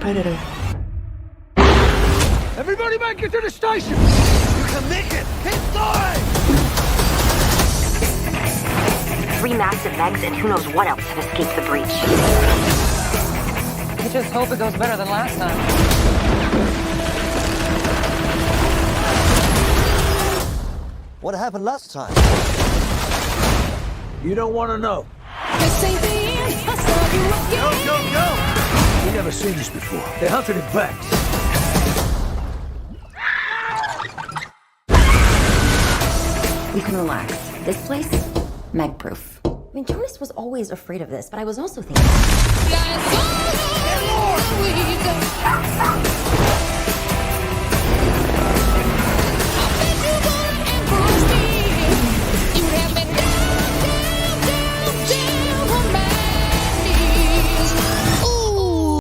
Predator. Everybody make it to the station! You can make it! Keep going! 3 massive megs and who knows what else have escaped the breach. I just hope it goes better than last time. What happened last time? You don't want to know. This ain't the end. I saw you again. Go! We've never seen this before. They're hunting in packs. You can relax. This place, Meg-proof. I mean, Jonas was always afraid of this, but I was also thinking... Yeah, it's all over.